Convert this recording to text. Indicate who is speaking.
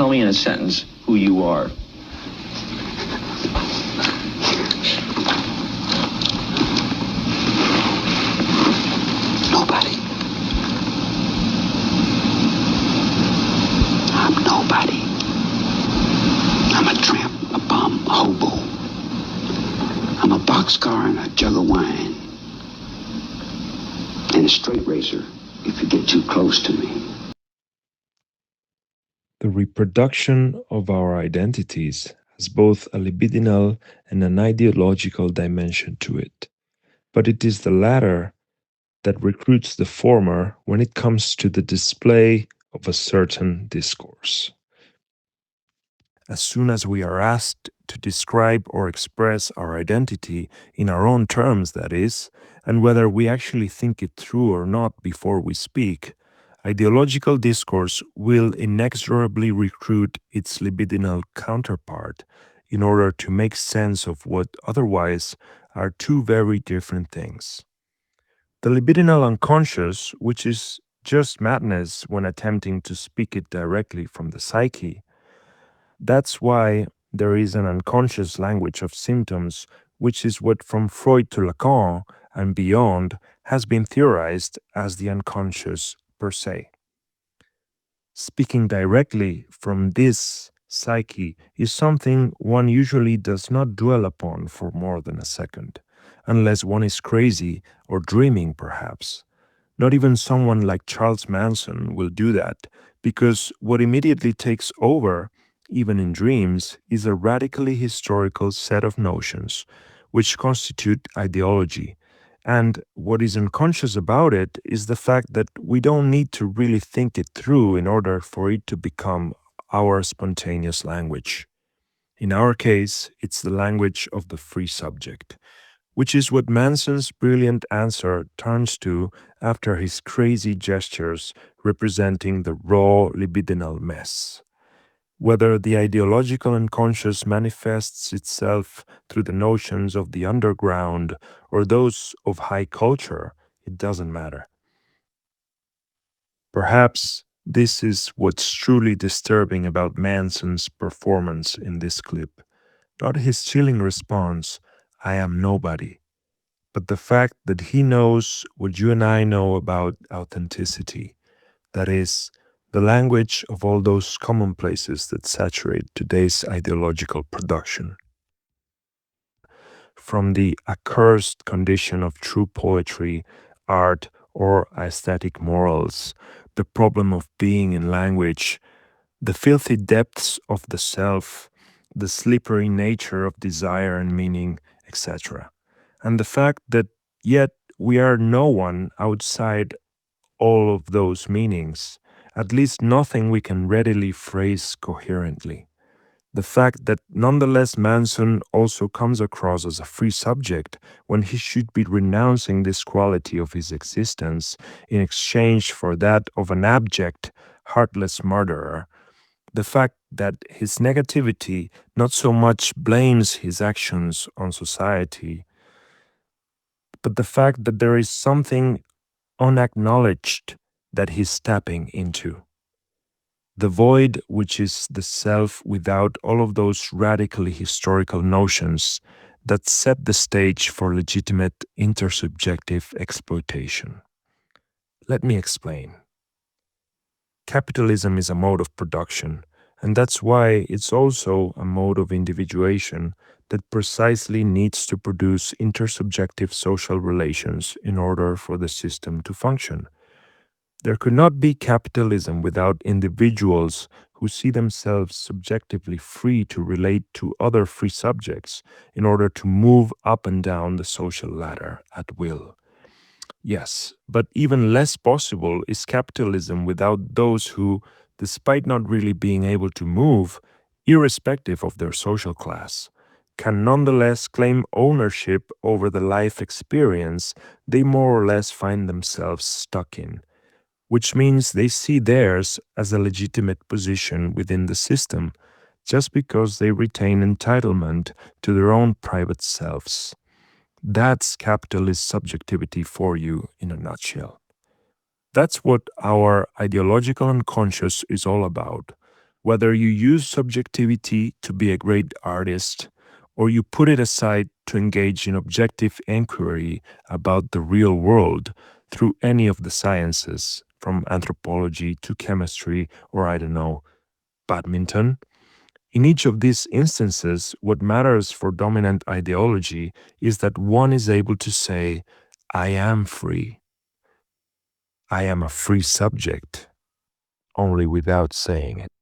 Speaker 1: Tell me in a sentence who you are.
Speaker 2: Nobody. I'm nobody. I'm a tramp, a bum, a hobo. I'm a boxcar and a jug of wine. And a straight razor if you get too close to me.
Speaker 3: The reproduction of our identities has both a libidinal and an ideological dimension to it, but it is the latter that recruits the former when it comes to the display of a certain discourse. As soon as we are asked to describe or express our identity in our own terms, that is, and whether we actually think it through or not before we speak, ideological discourse will inexorably recruit its libidinal counterpart in order to make sense of what otherwise are two very different things. The libidinal unconscious, which is just madness when attempting to speak it directly from the psyche, that's why there is an unconscious language of symptoms, which is what from Freud to Lacan and beyond has been theorized as the unconscious per se. Speaking directly from this psyche is something one usually does not dwell upon for more than a second, unless one is crazy or dreaming perhaps. Not even someone like Charles Manson will do that, because what immediately takes over, even in dreams, is a radically historical set of notions which constitute ideology. And what is unconscious about it is the fact that we don't need to really think it through in order for it to become our spontaneous language. In our case, it's the language of the free subject, which is what Manson's brilliant answer turns to after his crazy gestures representing the raw libidinal mess. Whether the ideological unconscious manifests itself through the notions of the underground or those of high culture, it doesn't matter. Perhaps this is what's truly disturbing about Manson's performance in this clip. Not his chilling response, "I am nobody," but the fact that he knows what you and I know about authenticity. That is, the language of all those commonplaces that saturate today's ideological production. From the accursed condition of true poetry, art, or aesthetic morals, the problem of being in language, the filthy depths of the self, the slippery nature of desire and meaning, etc. And the fact that yet we are no one outside all of those meanings, at least nothing we can readily phrase coherently. The fact that nonetheless Manson also comes across as a free subject when he should be renouncing this quality of his existence in exchange for that of an abject, heartless murderer. The fact that his negativity not so much blames his actions on society, but the fact that there is something unacknowledged that he's tapping into. The void, which is the self without all of those radically historical notions that set the stage for legitimate intersubjective exploitation. Let me explain. Capitalism is a mode of production, and that's why it's also a mode of individuation that precisely needs to produce intersubjective social relations in order for the system to function. There could not be capitalism without individuals who see themselves subjectively free to relate to other free subjects in order to move up and down the social ladder at will. Yes, but even less possible is capitalism without those who, despite not really being able to move, irrespective of their social class, can nonetheless claim ownership over the life experience they more or less find themselves stuck in, which means they see theirs as a legitimate position within the system, just because they retain entitlement to their own private selves. That's capitalist subjectivity for you in a nutshell. That's what our ideological unconscious is all about. Whether you use subjectivity to be a great artist, or you put it aside to engage in objective inquiry about the real world through any of the sciences, from anthropology to chemistry, or I don't know, badminton. In each of these instances, what matters for dominant ideology is that one is able to say, I am free. I am a free subject, only without saying it.